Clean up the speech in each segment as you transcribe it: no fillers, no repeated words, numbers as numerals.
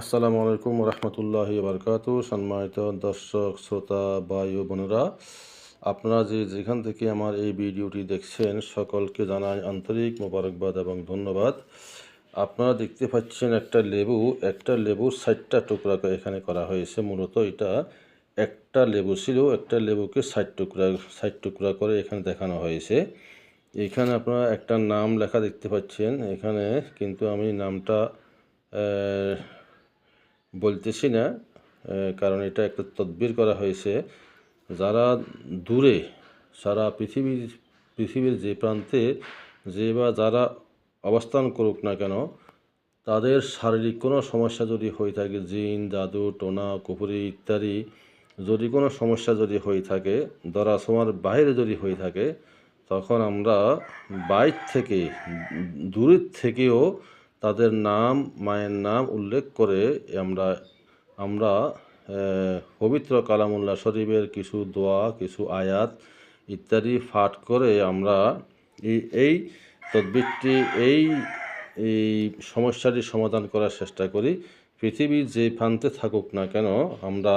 আসসালামু আলাইকুম রহমতুল্লাহি বারকাতু। সম্মানিত দর্শক শ্রোতা ভাই ও বোনেরা, আপনারা যেখান থেকে আমার এই ভিডিওটি দেখছেন সকলকে জানাই আন্তরিক মোবারকবাদ এবং ধন্যবাদ। আপনারা দেখতে পাচ্ছেন একটা লেবুর 60টা টুকরা এখানে করা হয়েছে। মূলত এটা একটা লেবু ছিল, একটা লেবুকে 60 টুকরা করে এখানে দেখানো হয়েছে। এখানে আপনারা একটা নাম লেখা দেখতে পাচ্ছেন এখানে, কিন্তু আমি নামটা বলতেছি না, কারণ এটা একটা তদবির করা হয়েছে। যারা দূরে, সারা পৃথিবীর যে প্রান্তে বা যারা অবস্থান করুক না কেন, তাদের শারীরিক কোনো সমস্যা যদি হয়ে থাকে, জিন জাদু টোনা কুফুরি ইত্যাদি যদি কোনো সমস্যা যদি হয়ে থাকে, ধরাছোঁয়ার বাইরে যদি হয়ে থাকে, তখন আমরা বাইর থেকে, দূরের থেকেও তাদের নাম, মায়ের নাম উল্লেখ করে আমরা আমরা পবিত্র কালামুল্লাহ শরীফের কিছু দোয়া, কিছু আয়াত ইত্যাদি পাঠ করে আমরা এই তদবিরটি এই সমস্যাটি সমাধান করার চেষ্টা করি। পৃথিবীর যে প্রান্তে থাকুক না কেন, আমরা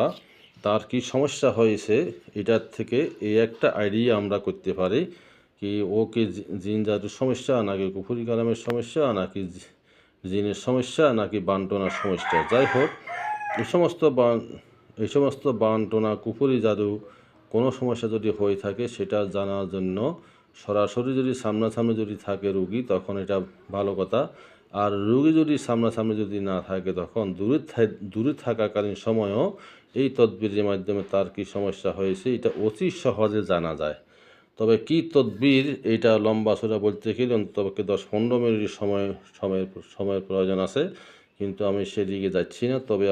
তার কি সমস্যা হয়েছে এটার থেকে এই একটা আইডিয়া আমরা করতে পারি, কি ও কি জিন জাদুর সমস্যা, নাকি কুফুরি কালামের সমস্যা, নাকি জিনের সমস্যা, নাকি বান্টনার সমস্যা। যাই হোক, এই সমস্ত বান্টনা কুফুরি জাদু কোনো সমস্যা যদি হয়ে থাকে, সেটা জানার জন্য সরাসরি যদি সামনাসামনি যদি থাকে রুগী, তখন এটা ভালো কথা। আর রুগী যদি সামনাসামনি যদি না থাকে, তখন দূরে থাকাকালীন সময়ও এই তদবিরের মাধ্যমে তার কি সমস্যা হয়েছে এটা অতি সহজে জানা যায়। তবে কি তদবির, এটা লম্বা চড়া বলতে গেলে অন্তত 10-15 মিনিট সময়ের প্রয়োজন আছে, কিন্তু আমি সেদিকে যাচ্ছি না। তবে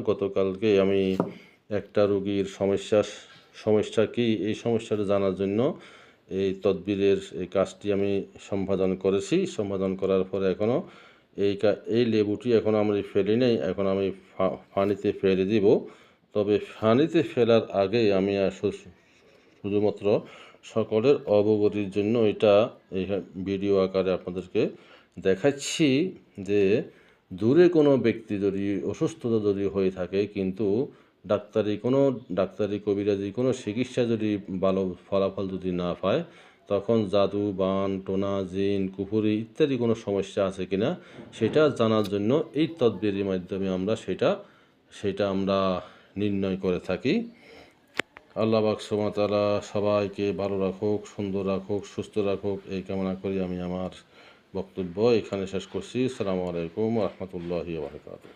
গতকালকে আমি একটা রোগীর সমস্যা কি, এই সমস্যাটা জানার জন্য এই তদবিরের এই কাজটি আমি সম্পাদন করার পরে এখনও এই লেবুটি এখনও আমি ফেলি নাই। এখন আমি পানিতে ফেলে দিব। তবে পানিতে ফেলার আগে আমি শুধুমাত্র সকলের অবগতির জন্য এটা এই ভিডিও আকারে আপনাদেরকে দেখাচ্ছি যে, দূরে কোনো ব্যক্তি যদি অসুস্থতা যদি হয়ে থাকে, কিন্তু ডাক্তারি কবিরাজি কোনো চিকিৎসা যদি ভালো ফলাফল যদি না পায়, তখন জাদু বান টোনা জিন কুফুরি ইত্যাদি কোনো সমস্যা আছে কিনা সেটা জানার জন্য এই তদবিরের মাধ্যমে আমরা সেটা আমরা নির্ণয় করে থাকি। আল্লাহ পাক সুবহানাহু ওয়া তাআলা সবাইকে ভালো রাখুক, সুন্দর রাখুক, সুস্থ রাখুক, এই কামনা করি আমি আমার বক্তব্য এখানে শেষ করছি। আসসালামু আলাইকুম ওয়া রাহমাতুল্লাহি ওয়া বারাকাতুহু।